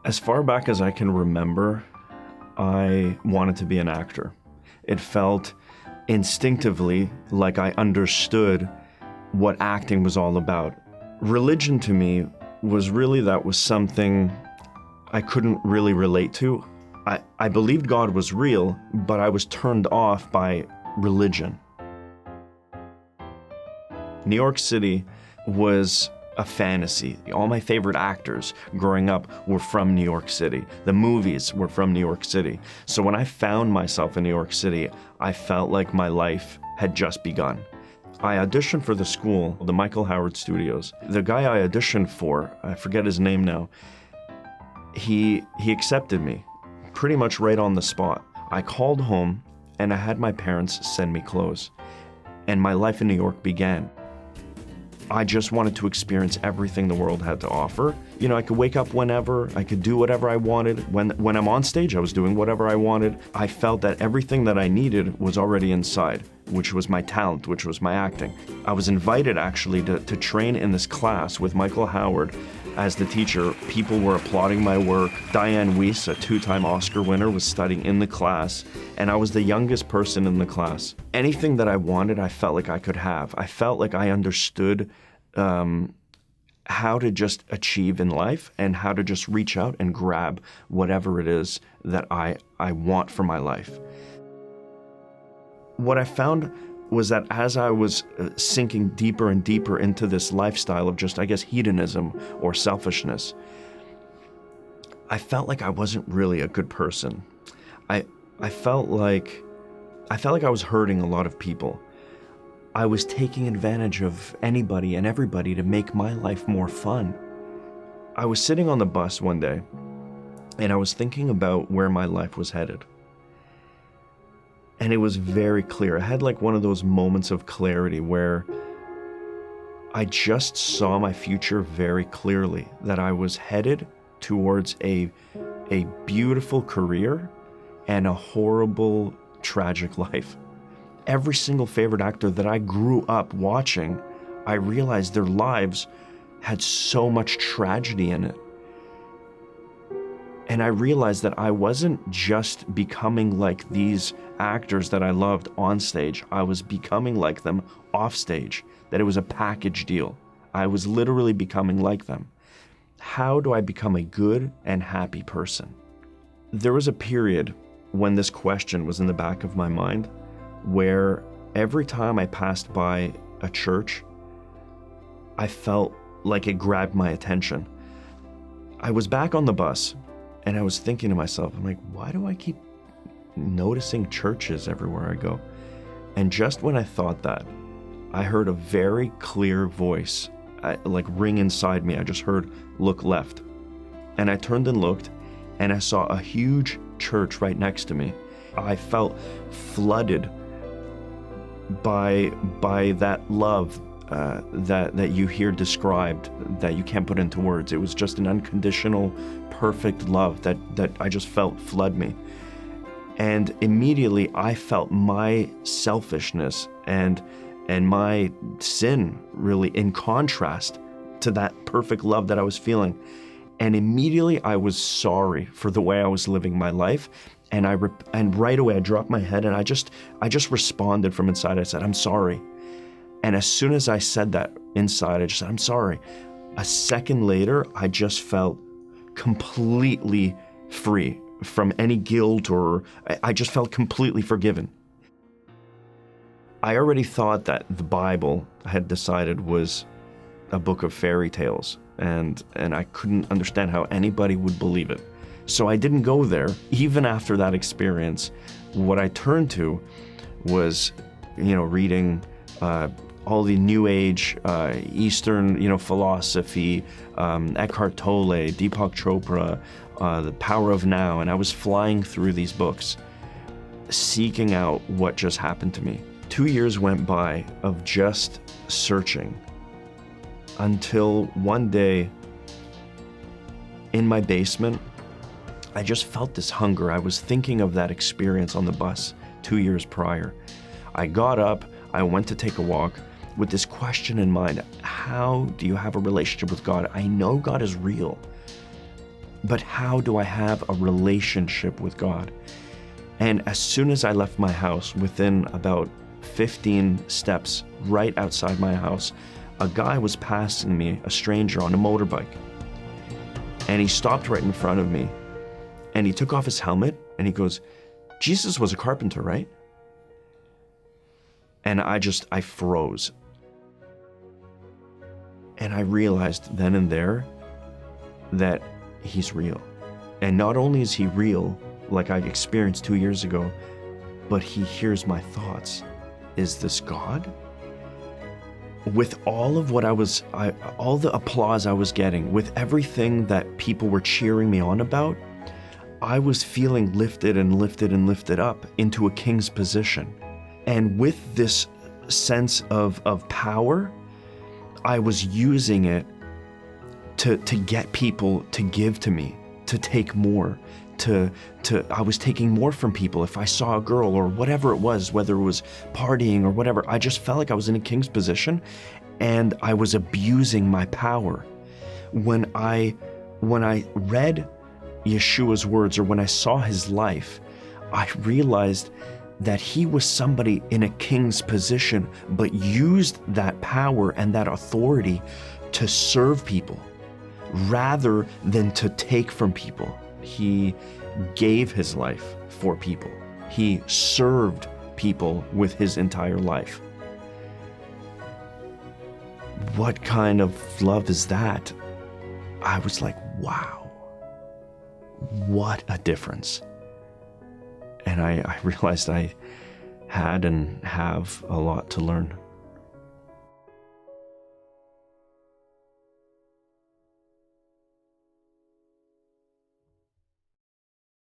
As far back as I can remember, I wanted to be an actor. It felt instinctively like I understood what acting was all about. Religion to me was something I couldn't really relate to. I believed God was real, but I was turned off by religion. New York City was a fantasy. All my favorite actors growing up were from New York City. The movies were from New York City. So when I found myself in New York City, I felt like my life had just begun. I auditioned for the school, the Michael Howard Studios. The guy I auditioned for, I forget his name now, he accepted me pretty much right on the spot. I called home and I had my parents send me clothes, and my life in New York began. I just wanted to experience everything the world had to offer. You know, I could wake up whenever, I could do whatever I wanted. When I'm on stage, I was doing whatever I wanted. I felt that everything that I needed was already inside, which was my talent, which was my acting. I was invited actually to train in this class with Michael Howard as the teacher. People were applauding my work. Diane Weiss, a 2-time Oscar winner, was studying in the class, and I was the youngest person in the class. Anything that I wanted, I felt like I could have. I felt like I understood how to just achieve in life and how to just reach out and grab whatever it is that I want for my life. What I found was that as I was sinking deeper and deeper into this lifestyle of just, I guess, hedonism or selfishness, I felt like I wasn't really a good person. I felt like I was hurting a lot of people. I was taking advantage of anybody and everybody to make my life more fun. I was sitting on the bus one day, and I was thinking about where my life was headed. And it was very clear. I had like one of those moments of clarity where I just saw my future very clearly, that I was headed towards a beautiful career and a horrible, tragic life. Every single favorite actor that I grew up watching, I realized their lives had so much tragedy in it. And I realized that I wasn't just becoming like these actors that I loved on stage. I was becoming like them off stage, that it was a package deal. I was literally becoming like them. How do I become a good and happy person? There was a period when this question was in the back of my mind, where every time I passed by a church, I felt like it grabbed my attention. I was back on the bus, and I was thinking to myself, I'm like, why do I keep noticing churches everywhere I go? And just when I thought that, I heard a very clear voice like ring inside me. I just heard, "Look left." And I turned and looked, and I saw a huge church right next to me. I felt flooded by that love that you hear described, that you can't put into words. It was just an unconditional, perfect love that I just felt flood me. And immediately I felt my selfishness and my sin really in contrast to that perfect love that I was feeling. And immediately I was sorry for the way I was living my life. And right away I dropped my head and I just responded from inside. I said, "I'm sorry." And as soon as I said that inside, I just said, "I'm sorry." A second later, I just felt completely free from any guilt, or I just felt completely forgiven. I already thought that the Bible, I had decided, was a book of fairy tales, and I couldn't understand how anybody would believe it. So I didn't go there. Even after that experience, what I turned to was, reading all the New Age, Eastern, philosophy, Eckhart Tolle, Deepak Chopra, The Power of Now, and I was flying through these books, seeking out what just happened to me. 2 years went by of just searching, until one day in my basement, I just felt this hunger. I was thinking of that experience on the bus 2 years prior. I got up, I went to take a walk with this question in mind: how do you have a relationship with God? I know God is real, but how do I have a relationship with God? And as soon as I left my house, within about 15 steps right outside my house, a guy was passing me, a stranger on a motorbike. And he stopped right in front of me, and he took off his helmet, and he goes, "Jesus was a carpenter, right?" And I froze. And I realized then and there that he's real. And not only is he real, like I experienced 2 years ago, but he hears my thoughts. Is this God? With all of what all the applause I was getting, with everything that people were cheering me on about, I was feeling lifted and lifted and lifted up into a king's position. And with this sense of power, I was using it to get people to give to me, to take more, I was taking more from people. If I saw a girl or whatever it was, whether it was partying or whatever, I just felt like I was in a king's position and I was abusing my power. When I read Yeshua's words, or when I saw his life, I realized that he was somebody in a king's position, but used that power and that authority to serve people rather than to take from people. He gave his life for people. He served people with his entire life. What kind of love is that? I was like, wow, what a difference. And I realized I had and have a lot to learn.